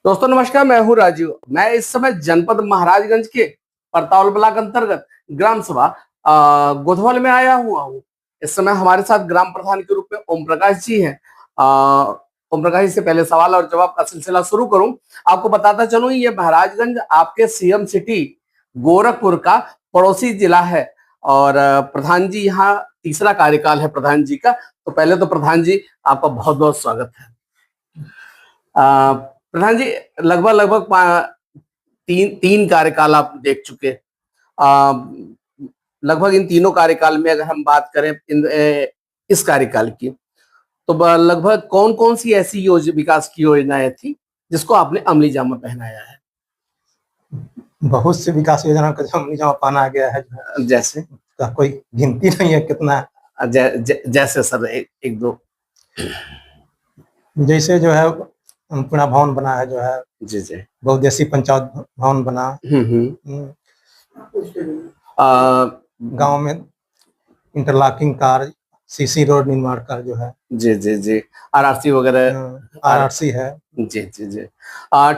दोस्तों नमस्कार, मैं हूं राजीव। मैं इस समय जनपद महाराजगंज के परतावल ब्लॉक अंतर्गत ग्राम सभा गोधवल में आया हुआ हूं। इस समय हमारे साथ ग्राम प्रधान के रूप में ओम प्रकाश जी हैं। ओम प्रकाश जी से पहले सवाल और जवाब का सिलसिला शुरू करूं, आपको बताता चलूं ये महाराजगंज आपके सीएम सिटी गोरखपुर का पड़ोसी जिला है और प्रधान जी यहाँ तीसरा कार्यकाल है प्रधान जी का। तो पहले तो प्रधान जी आपका बहुत बहुत स्वागत है। प्रधान जी लगभग लगभग तीन कार्यकाल आप देख चुके। लगभग इन तीनों कार्यकाल में अगर हम बात करें इस कार्यकाल की, तो लगभग कौन कौन सी ऐसी विकास की योजनाएं थी जिसको आपने अमली जामा पहनाया है? बहुत सी विकास योजना का अमली जामा पहनाया गया है। जैसे कोई गिनती नहीं है कितना। जैसे सर एक दो। जैसे जो है अन्नपूर्णा भवन बना है, जो है जी जी, बहुउद्देशीय पंचायत भवन बना। गांव में इंटरलॉकिंग कार्य, सीसी रोड निर्माण कार्य जो है। जी जी जी, आरआरसी वगैरह आरआरसी है। जी जी जी,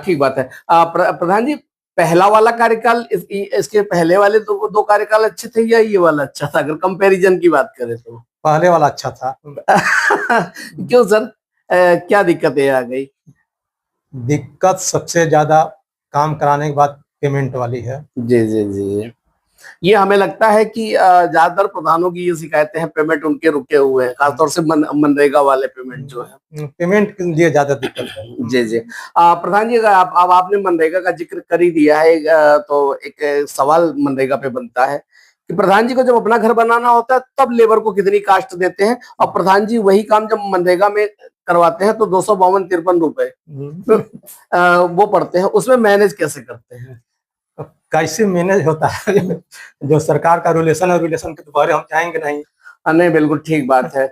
ठीक बात है। प्रधान जी पहला वाला कार्यकाल इसके पहले वाले दो कार्यकाल अच्छे थे या ये वाला अच्छा था? अगर कंपैरिजन की बात करें तो पहले वाला अच्छा था। क्यों सर, क्या दिक्कतें आ गई? दिक्कत सबसे ज्यादा काम कराने के बाद पेमेंट वाली है। जी जी जी, ये हमें लगता है कि ज्यादातर प्रधानों की ये शिकायतें हैं, पेमेंट उनके रुके हुए हैं, खासतौर से मनरेगा वाले पेमेंट जो है, पेमेंट के लिए ज्यादा दिक्कत है। जी जी। प्रधान जी अगर अब आपने मनरेगा का जिक्र कर ही दिया है, तो एक सवाल मनरेगा पे बनता है कि प्रधान जी को जब अपना घर बनाना होता है तब लेबर को कितनी कास्ट देते हैं, और प्रधान जी वही काम जब मनरेगा में करवाते हैं तो 252-53 रुपए वो पड़ते हैं। उसमें मैनेज कैसे करते हैं? कैसे मैनेज होता है? जो सरकार का रूलेशन है, रूलेशन के बारे हम चाहेंगे नहीं। नहीं, बिल्कुल ठीक बात है।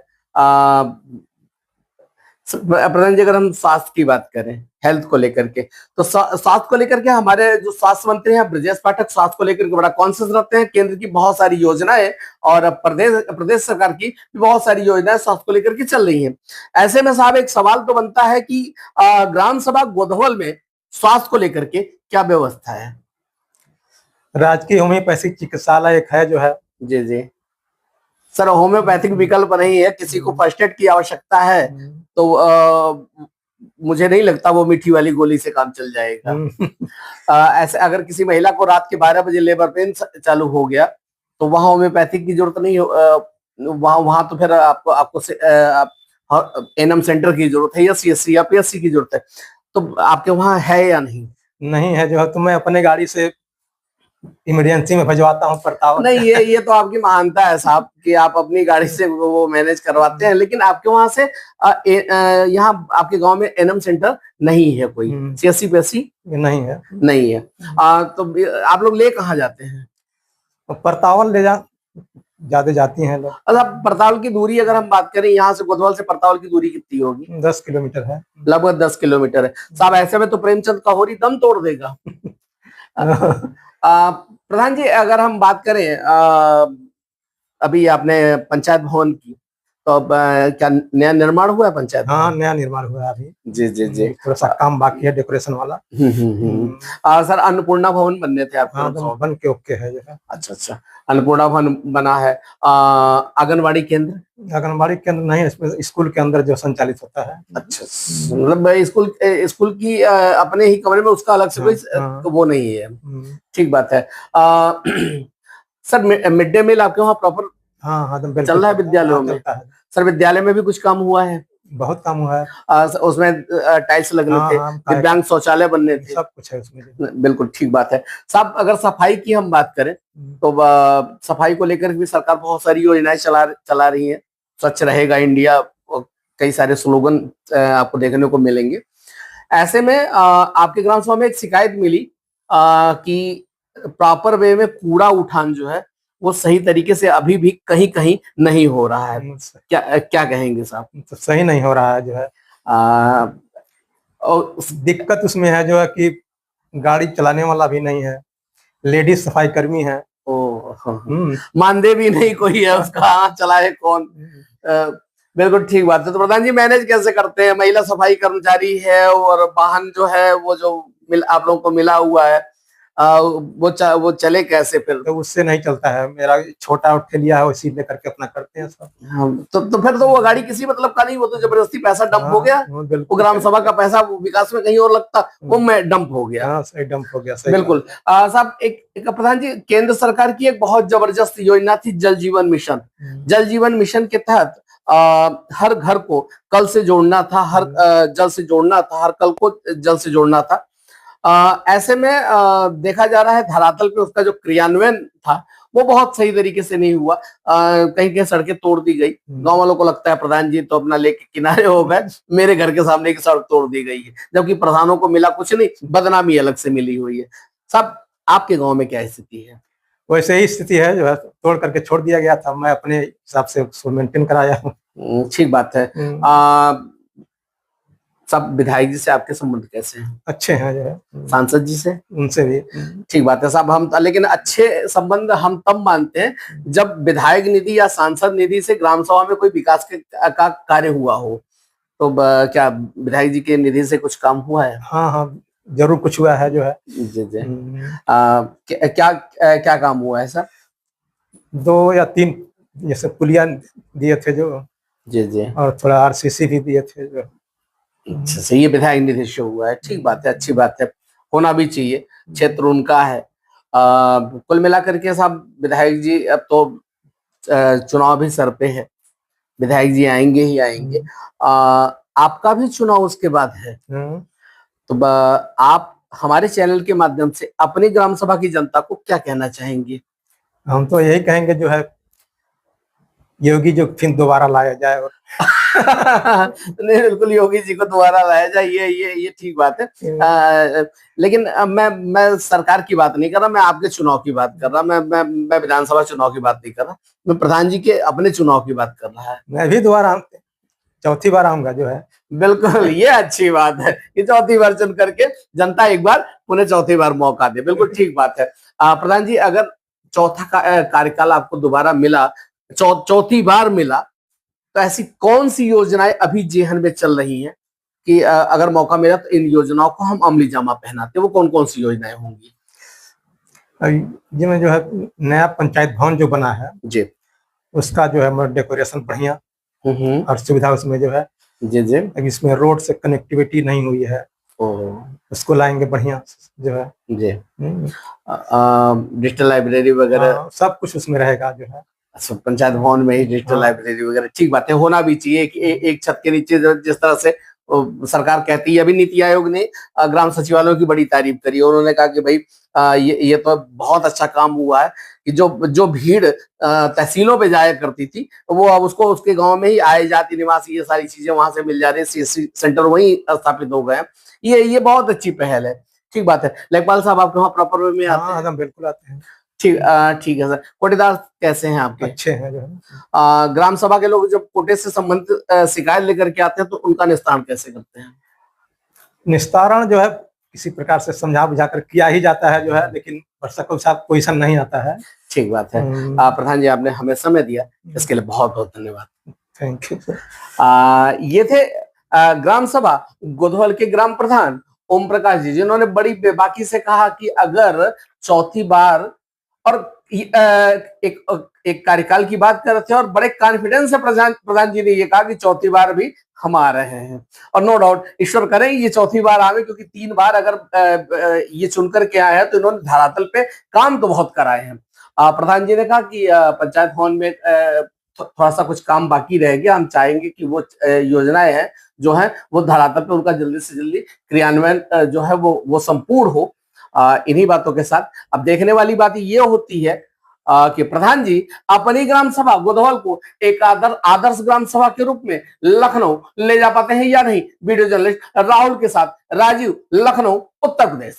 प्रधान जी अगर हम स्वास्थ्य की बात करें, हेल्थ को लेकर के, तो स्वास्थ्य को लेकर के हमारे जो स्वास्थ्य मंत्री हैं ब्रजेश पाठक स्वास्थ्य को लेकर के बड़ा कॉन्शियस रहते हैं। केंद्र की बहुत सारी योजनाएं और प्रदेश सरकार की बहुत सारी योजनाएं स्वास्थ्य को लेकर के चल रही हैं। ऐसे में साहब एक सवाल तो बनता है कि ग्राम सभा गोधवल में स्वास्थ्य को लेकर के क्या व्यवस्था है? राजकीय होम्योपैथिक चिकित्सालय एक है जो है। जी जी सर, होम्योपैथिक विकल्प नहीं है, किसी को फर्स्ट एड की आवश्यकता है तो मुझे नहीं लगता वो मीठी वाली गोली से काम चल जाएगा। ऐसे अगर किसी महिला को रात के 12 बजे लेबर पेन चालू हो गया तो वहां होम्योपैथिक की जरूरत नहीं, वहां तो फिर आपको एनएम सेंटर की जरूरत है या सीएससी या पीएससी की जरूरत है। तो आपके वहां है या नहीं? नहीं है जो है, तो मैं अपने गाड़ी से इमरजेंसी में भिजवाता हूँ परतावल। नहीं, ये तो आपकी महानता है साहब कि आप अपनी गाड़ी से वो मैनेज करवाते हैं, लेकिन आपके वहां से यहाँ आपके गांव में एनएम सेंटर नहीं है, कोई सीएससी पीएससी नहीं है। नहीं है। तो आप लोग ले कहाँ जाते हैं? परतावल ले ज्यादा जाती हैं लोग। अच्छा, परतावल की दूरी अगर हम बात करें, यहाँ से गोधवल से परतावल की दूरी कितनी होगी? 10 किलोमीटर है। लगभग 10 किलोमीटर है साहब। ऐसे में तो प्रेमचंद कहोरी दम तोड़ देगा। प्रधान जी अगर हम बात करें अभी आपने पंचायत भवन की, तो अब क्या नया निर्माण हुआ है पंचायत? हाँ, नया निर्माण हुआ है अभी। जी जी जी, थोड़ा सा काम बाकी है डेकोरेशन वाला। सर अन्नपूर्णा भवन बनने थे आपके? हाँ, बन के ओके है जो है। अच्छा अच्छा, अन्नपूर्णा भवन बना है। आंगनबाड़ी केंद्र? आंगनबाड़ी केंद्र नहीं, इसमें स्कूल के अंदर जो संचालित होता है। अच्छा, मतलब स्कूल की अपने ही कमरे में उसका अलग से कोई तो वो नहीं है, ठीक बात है। सर मिड डे मील आपके वहाँ प्रॉपर चल रहा है विद्यालयों में? सर विद्यालय में भी कुछ काम हुआ है? बहुत काम हुआ है। उसमें टाइल्स लगने थे, दिव्यांग शौचालय बनने थे, सब कुछ है उसमें। बिल्कुल ठीक बात है साहब। अगर सफाई की हम बात करें तो सफाई को लेकर भी सरकार बहुत सारी योजनाएं चला रही है। स्वच्छ रहेगा इंडिया, कई सारे स्लोगन आपको देखने को मिलेंगे। ऐसे में आपके ग्राम सभा में एक शिकायत मिली कि प्रॉपर वे में कूड़ा उठान जो है वो सही तरीके से अभी भी कहीं कहीं नहीं हो रहा है। क्या कहेंगे साहब? तो सही नहीं हो रहा है जो है। और दिक्कत उसमें है जो है कि गाड़ी चलाने वाला भी नहीं है, लेडीज सफाई कर्मी है। मानदेय भी नहीं कोई है उसका, चलाए कौन? बिल्कुल ठीक बात है। तो प्रधान जी मैनेज कैसे करते हैं? महिला सफाई कर्मचारी है और वाहन जो है वो जो आप लोगों को मिला हुआ है, वो चले कैसे फिर? तो उससे नहीं चलता है, मेरा छोटा ठेलिया है, उसी लेकर के अपना करते हैं सब। हाँ, तो फिर तो वो गाड़ी किसी मतलब का नहीं, वो तो जबरदस्ती पैसा डंप हो गया। हाँ, वो ग्राम सभा का पैसा विकास में कहीं और लगता, वो में डंप हो गया। हाँ, सही डंप हो गया, सही बिल्कुल। साहब एक प्रधान जी, केंद्र सरकार की एक बहुत जबरदस्त योजना थी जल जीवन मिशन। जल जीवन मिशन के तहत हर घर को कल से जोड़ना था, हर जल से जोड़ना था, हर कल को जल से जोड़ना था। ऐसे में देखा जा रहा है धरातल पे उसका जो क्रियान्वयन था वो बहुत सही तरीके से नहीं हुआ। कहीं कहीं सड़कें तोड़ दी गई। गांव वालों को लगता है प्रधान जी तो अपना लेके किनारे हो गए, मेरे घर के सामने की सड़क तोड़ दी गई है, जबकि प्रधानों को मिला कुछ नहीं, बदनामी अलग से मिली हुई है। साहब आपके गांव में क्या स्थिति है? वैसे ही स्थिति है, जो है तोड़ करके छोड़ दिया गया था, मैं अपने हिसाब से उसको मेंटेन कराया हूँ। ठीक बात है। सब विधायक जी से आपके संबंध कैसे हैं? अच्छे हैं जो है। सांसद जी से? उनसे भी ठीक बात है साहब। हम लेकिन अच्छे संबंध हम तब मानते हैं जब विधायक निधि या सांसद निधि से ग्राम सभा में कोई विकास का कार्य हुआ हो। तो क्या विधायक जी के निधि से कुछ काम हुआ है? हाँ हाँ, जरूर कुछ हुआ है जो है। जी जी। क्या काम हुआ है सर? 2 या 3 जैसे पुलिया दिए थे जो, जी जी, और थोड़ा आरसीसी भी दिए थे जो। अच्छा सही है, विधायक निधि से हुआ है। ठीक बात है, अच्छी बात है, होना भी चाहिए, क्षेत्र उनका है। कुल मिलाकर के साहब विधायक जी अब तो चुनाव भी सर पे है, विधायक जी आएंगे ही आएंगे। आपका भी चुनाव उसके बाद है, तो आप हमारे चैनल के माध्यम से अपनी ग्राम सभा की जनता को क्या कहना चाहेंगे? हम तो यही कहेंगे जो है योगी जो फिर दोबारा लाया जाए। और नहीं बिल्कुल, योगी जी को दोबारा लाया जाए, ये ठीक बात है। लेकिन मैं सरकार की बात नहीं कर रहा, मैं आपके चुनाव की बात कर रहा। मैं विधानसभा चुनाव की बात नहीं कर रहा, मैं प्रधान जी के अपने चुनाव की बात कर रहा है। मैं भी दोबारा चौथी बार आऊंगा जो है। बिल्कुल, ये अच्छी बात है कि चौथी बार चुन करके जनता एक बार पुनः चौथी बार मौका दे। बिल्कुल ठीक बात है। प्रधान जी अगर चौथा कार्यकाल आपको दोबारा मिला, चौथी बार मिला, तो ऐसी कौन सी योजनाएं अभी जेहन में चल रही हैं कि अगर मौका मिला तो इन योजनाओं को हम अमली जामा पहनाते? वो कौन कौन सी योजनाएं होंगी? जिसमें जो है नया पंचायत भवन जो बना है जी, उसका जो है डेकोरेशन बढ़िया और सुविधा उसमें जो है। जी जी, इसमें रोड से कनेक्टिविटी नहीं हुई है, उसको लाएंगे बढ़िया जो है जी। डिजिटल लाइब्रेरी वगैरह सब कुछ उसमें रहेगा जो है। पंचायत भवन में ही डिजिटल लाइब्रेरी वगैरह, ठीक बात है, होना भी चाहिए। एक छत के नीचे जिस तरह से सरकार कहती है, अभी नीति आयोग ने ग्राम सचिवालयों की बड़ी तारीफ करी, उन्होंने कहा कि भाई ये तो बहुत अच्छा काम हुआ है कि जो भीड़ तहसीलों पे जाया करती थी वो अब उसको उसके गांव में ही आए, जाति निवासी, ये सारी चीजें वहां से मिल जा रही है, सीएससी सेंटर वहीं स्थापित हो गए हैं। ये बहुत अच्छी पहल है, ठीक बात है। लेखपाल साहब आपके वहाँ प्रॉपर में आते हैं? बिल्कुल आते हैं। ठीक है सर। कोटेदार कैसे हैं आपके? अच्छे हैं जो है। ग्राम सभा के लोग जब कोटे से संबंधित शिकायत लेकर के आते हैं तो उनका निस्तारण कैसे करते हैं? निस्तारण जो है किसी प्रकार से समझा बुझा कर किया ही जाता है जो है, लेकिन पोजीशन नहीं आता है। ठीक बात है। प्रधान जी आपने हमें समय दिया, इसके लिए बहुत बहुत धन्यवाद। Thank you. ये थे ग्राम सभा गोधवल के ग्राम प्रधान ओम प्रकाश जी, जिन्होंने बड़ी बेबाकी से कहा कि अगर चौथी बार, और एक कार्यकाल की बात कर रहे थे और बड़े कॉन्फिडेंस से प्रधान जी ने ये कहा कि चौथी बार भी हम आ रहे हैं। और नो डाउट ईश्वर करें ये चौथी बार आवे, क्योंकि 3 बार अगर ये चुनकर के आए हैं तो इन्होंने धरातल पे काम तो बहुत कराए हैं। प्रधान जी ने कहा कि पंचायत भवन में थोड़ा सा कुछ काम बाकी रह गया, हम चाहेंगे कि वो योजनाएं हैं जो है वो धरातल पे उनका जल्दी से जल्दी क्रियान्वयन जो है वो संपूर्ण हो। इन्हीं बातों के साथ अब देखने वाली बात ये होती है कि प्रधान जी अपनी ग्राम सभा गोधवल को एक आदर्श ग्राम सभा के रूप में लखनऊ ले जा पाते हैं या नहीं। वीडियो जर्नलिस्ट राहुल के साथ राजीव, लखनऊ, उत्तर प्रदेश।